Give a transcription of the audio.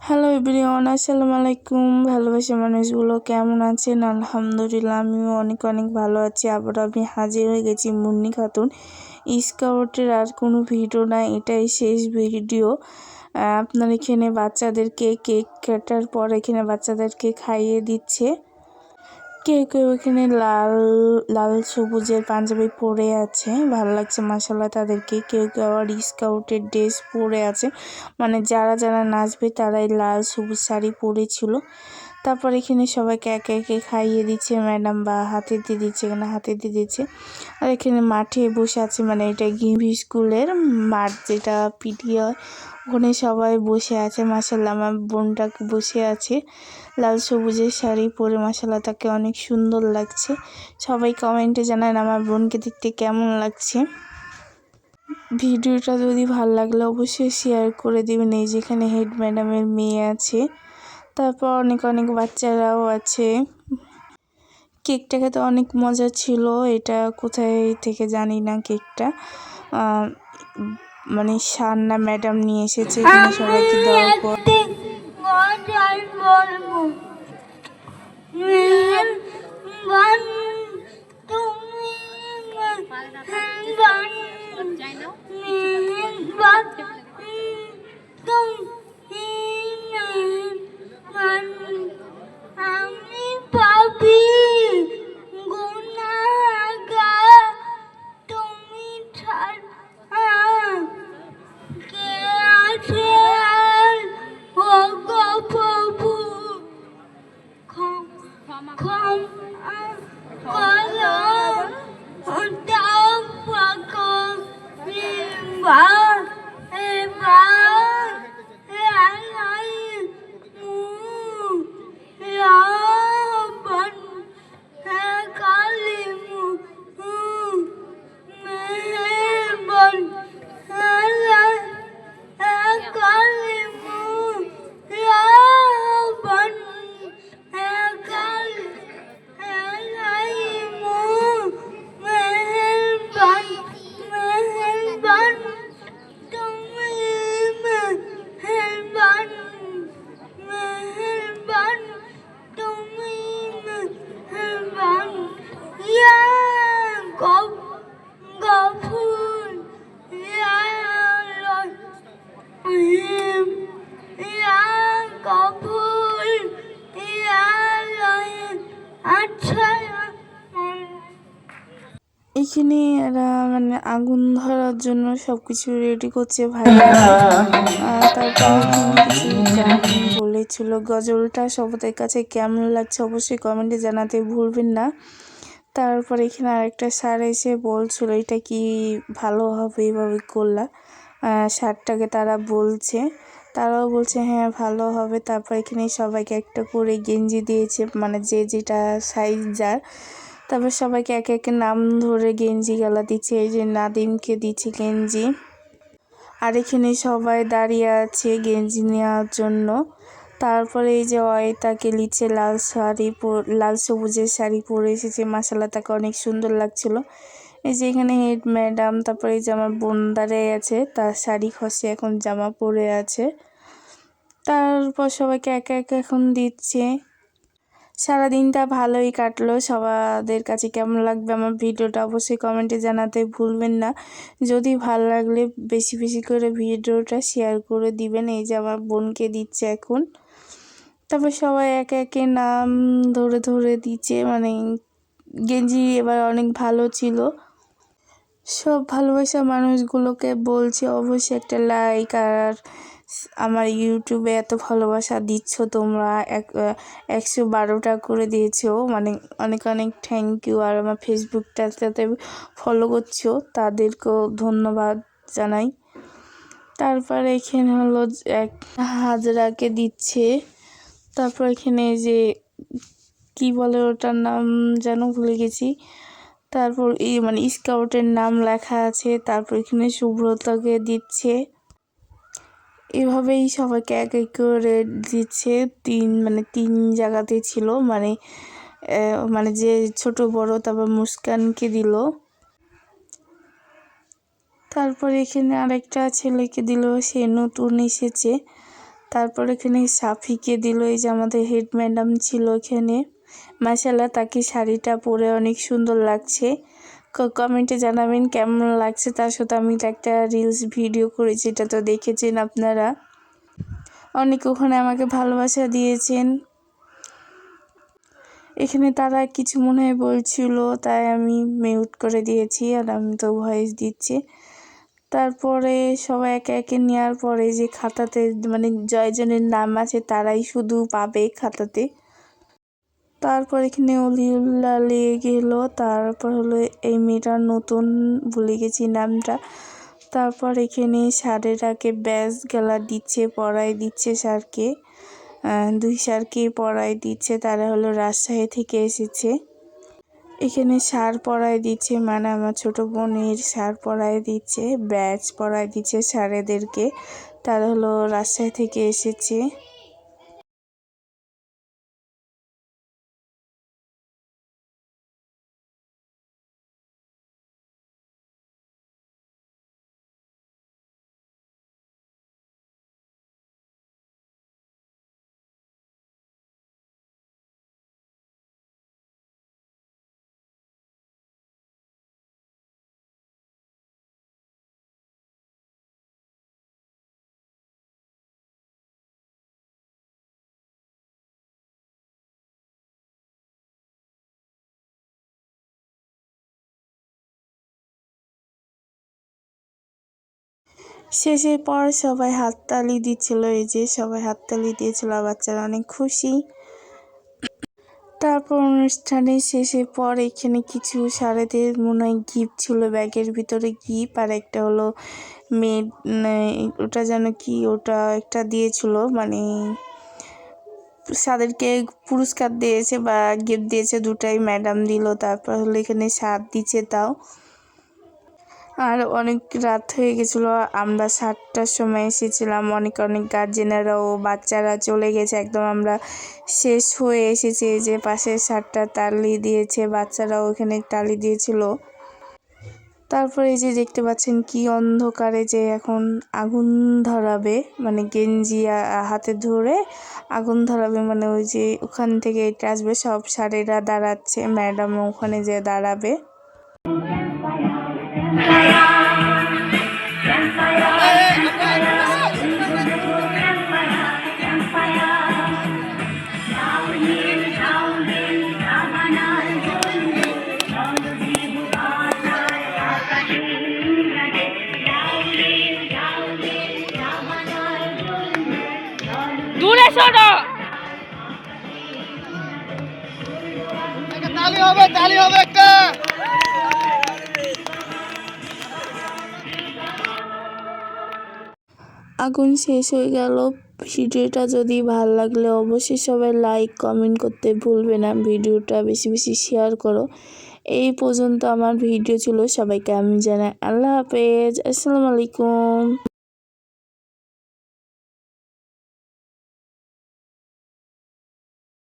Hello everyone, আসসালামু আলাইকুম। ভালোবাসা মানুষগুলো কেমন আছেন? আলহামদুলিল্লাহ আমিও অনেক অনেক ভালো আছি। আবার আমি হাজির হয়ে গেছি মুন্নি খাতুন স্কাউটের আর কোনো ভিডিও না, এটাই শেষ ভিডিও। আপনার এখানে বাচ্চাদেরকে কেক কাটার পর এখানে বাচ্চাদেরকে খাইয়ে দিচ্ছে। কেউ কেউ এখানে লাল লাল সবুজের পাঞ্জাবি পরে আছে, ভালো লাগছে মাশাআল্লাহ তাদেরকে। কেউ কেউ আবার স্কাউটের ড্রেস পরে আছে, মানে যারা যারা নাচবে তারাই লাল সবুজ শাড়ি পরেছিল। তারপর এখানে সবাইকে একে একে খাইয়ে দিচ্ছে ম্যাডাম, বা হাতে দিয়ে দিচ্ছে, এখানে হাতে দিয়ে দিচ্ছে। আর এখানে মাঠে বসে আছে, মানে এটা গিভি স্কুলের মাঠ, যেটা পিটি হয়, ওখানে সবাই বসে আছে। মাশাআল্লাহ আমার বোনটা বসে আছে লাল সবুজের শাড়ি পরে, মাশাআল্লাহ তাকে অনেক সুন্দর লাগছে। সবাই কমেন্টে জানান আমার বোনকে দেখতে কেমন লাগছে। ভিডিওটা যদি ভালো লাগলে অবশ্যই শেয়ার করে দিবেন। এই যেখানে হেড ম্যাডামের মেয়ে আছে, তারপর অনেক অনেক বাচ্চারাও আছে। কেকটা খেতে অনেক মজা ছিল। এটা কোথায় থেকে জানি না, কেকটা মানে সান্না ম্যাডাম নিয়ে এসেছে এখানে সবাইকে দেওয়ার পর। এখানে এরা মানে আগুন ধরার জন্য সবকিছু রেডি করছে ভাই। তারপর এখানে কিছু গান বলেছিল। গজলটা সবাদের কাছে কেমন লাগছে অবশ্যই কমেন্টে জানাতে ভুলবেন না। তারপর এখানে আরেকটা স্যার এসে বলছিল এটা কি ভালো হবে এভাবে করলা। স্যারটাকে তারা বলছে, তারাও বলছে হ্যাঁ ভালো হবে। তারপর এখানে সবাইকে একটা করে গেঞ্জি দিয়েছে, মানে যে যেটা সাইজ যার। তারপর সবাইকে একে একে নাম ধরে গেঞ্জি গালা দিচ্ছে। এই যে নাদিমকে দিচ্ছে গেঞ্জি, আর এখানে সবাই দাঁড়িয়ে আছে গেঞ্জি নেওয়ার জন্য। তারপরে এই যে তাকে লিচে লাল শাড়ি লাল সবুজের শাড়ি পরে এসেছে, মাশাআল্লাহ তাকে অনেক সুন্দর লাগছিল। এই যে এখানে হেড ম্যাডাম, তারপরে এই যে আমার বোন দাঁড়িয়ে আছে, তার শাড়ি খসে এখন জামা পরে আছে। তারপর সবাইকে একে একে এখন দিচ্ছে। সারাদিনটা ভালোই কাটলো। সবাদের কাছে কেমন লাগবে আমার ভিডিওটা অবশ্যই কমেন্টে জানাতে ভুলবেন না। যদি ভালো লাগলে বেশি বেশি করে ভিডিওটা শেয়ার করে দিবেন। এই যে আমার বোনকে দিচ্ছে এখন। তারপর সবাই একে একে নাম ধরে ধরে দিচ্ছে, মানে গেঞ্জি এবার অনেক ভালো ছিল। সব ভালোবাসা মানুষগুলোকে বলছি অবশ্যই একটা লাইক, আর আমার ইউটিউবে এত ভালোবাসা দিচ্ছ তোমরা, 112টা করে দিয়েছো, মানে অনেক অনেক থ্যাংক ইউ। আর আমার ফেসবুকটাতে ফলো করছো তাদেরকেও ধন্যবাদ জানাই। তারপর এখানে হলো এক হাজরাকে দিচ্ছে। তারপর এখানে যে কি বলে ওটার নাম যেন ভুলে গেছি। তারপর এই মানে স্কাউটের নাম লেখা আছে। তারপর এখানে শুভ্রতাকে দিচ্ছে। এভাবেই সবাইকে এক এক করে দিচ্ছে। তিন জায়গাতে ছিল, মানে মানে যে ছোট বড়, তারপর মুস্কানকে দিল। তারপর এখানে আরেকটা ছেলেকে দিল, সে নতুন এসেছে। তারপর এখানে সাফিকে দিল, এই যে আমাদের হেড ম্যাডাম ছিল এখানে। মাশাআল্লাহ তাকে শাড়িটা পরে অনেক সুন্দর লাগছে। কমেন্টে জানাবেন কেমন লাগছে। তার সাথে আমি একটা রিলস ভিডিও করেছি, এটা তো দেখেছেন আপনারা। অনেকে ওখানে আমাকে ভালোবাসা দিয়েছেন। এখানে তারা কিছু মনে হয় বলছিল, তাই আমি মিউট করে দিয়েছি, আর আমি তো ভয়েস দিচ্ছি। তারপরে সবাই একে একে নেওয়ার পরে যে খাতাতে মানে জয়জনের নাম আছে তারাই শুধু পাবে খাতাতে। তারপর এখানে অলিউল্লাহ লেগে গেল। তারপর হলো এই মেয়েটার নতুন, ভুলে গেছি নামটা। তারপর এখানে স্যারেরাকে ব্যাস গেলা দিচ্ছে, পড়াই দিচ্ছে স্যারকে। 2 স্যারকে পড়াই দিচ্ছে, তারা হলো রাজশাহী থেকে এসেছে। এখানে স্যার পড়াই দিচ্ছে, মানে আমার ছোট বোনের স্যার পড়াই দিচ্ছে, ব্যাচ পড়াই দিচ্ছে স্যারেদেরকে। তারা হলো রাজশাহী থেকে এসেছে। শেষের পর সবাই হাততালি দিচ্ছিল, এই যে সবাই হাততালি দিয়েছিল, বাচ্চারা অনেক খুশি। তারপর অনুষ্ঠানে শেষের পর এখানে কিছু স্যারেদের মনে হয় গিফট ছিল, ব্যাগের ভিতরে গিফট, আর একটা হলো মেড, ওটা যেন কি, ওটা একটা দিয়েছিল, মানে স্যারদেরকে পুরস্কার দিয়েছে বা গিফট দিয়েছে, দুটাই ম্যাডাম দিল। তারপর হলো এখানে স্যার দিচ্ছে তাও। আর অনেক রাত হয়ে গেছিলো, আমরা 7টার সময় এসেছিলাম। অনেক গার্জেনেরাও বাচ্চারা চলে গেছে, একদম আমরা শেষ হয়ে এসেছি। এই যে পাশে 7টা তালি দিয়েছে, বাচ্চারাও ওখানে তালি দিয়েছিল। তারপরে এই যে দেখতে পাচ্ছেন কি অন্ধকারে যে এখন আগুন ধরাবে, মানে গেঞ্জি হাতে ধরে আগুন ধরাবে, মানে ওই যে ওখান থেকে এটা আসবে, সব স্যারেরা দাঁড়াচ্ছে, ম্যাডাম ওখানে যে দাঁড়াবে। দূরে সরো, তালি হবে একটা। আগুন শেষ হয়ে গেল। ভিডিওটা যদি ভালো লাগলে অবশ্যই সবাই লাইক কমেন্ট করতে ভুলবে না, ভিডিওটা বেশি বেশি শেয়ার করো। এই পর্যন্ত আমার ভিডিও ছিল, সবাইকে আমি জানাই আল্লাহ হাফেজ, আসসালামু আলাইকুম।